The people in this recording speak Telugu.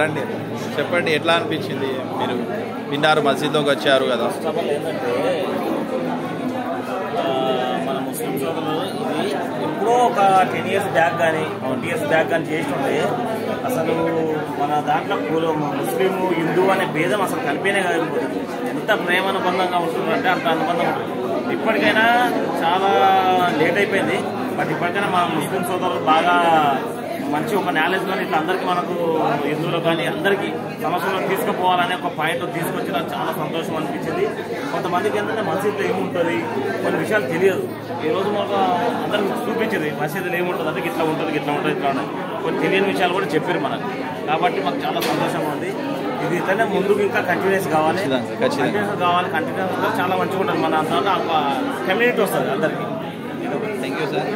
రండి, చెప్పండి ఎట్లా అనిపించింది? మీరు విన్నారు, మస్జిద్లోకి వచ్చారు కదా. ఏంటంటే మన ముస్లిం సోదరులు ఇది ఎప్పుడో ఒక 10 years బ్యాక్ కానీ 20 years బ్యాక్ కానీ చేస్తుంటే అసలు మన దాంట్లో ముస్లిం హిందూ అనే భేదం అసలు కలిపేనే కాకపోతుంది. ఎంత ప్రేమానుబంధంగా ఉంటుందంటే అంత అనుబంధం ఉంటుంది. ఇప్పటికైనా చాలా లేట్ అయిపోయింది, బట్ ఇప్పటికైనా మన ముస్లిం సోదరులు బాగా మంచి ఒక నాలెడ్జ్ కానీ ఇట్లా అందరికీ మనకు హిందువులకు కానీ అందరికీ సమస్యలను తీసుకుపోవాలనే ఒక పాయింట్ తీసుకొచ్చిన చాలా సంతోషం అనిపించింది. కొంతమందికి ఏంటంటే మసీదులో ఏముంటుంది కొన్ని విషయాలు తెలియదు. ఈరోజు మాకు అందరికి చూపించింది మసీదులో ఏముంటుంది అంటే ఇట్లా ఉంటుంది ఇట్లా ఉంటుంది ఇట్లా ఉంటుంది. కొన్ని తెలియని విషయాలు కూడా చెప్పారు మనకు. కాబట్టి మాకు చాలా సంతోషంగా ఉంది. ఇది ఇట్లనే ముందుకు ఇంకా కంటిన్యూస్ కావాలి, కంటిన్యూస్ చాలా మంచిగా ఉంటుంది. మన దాంట్లో కమ్యూనిటీ వస్తుంది అందరికీ. Thank you sir.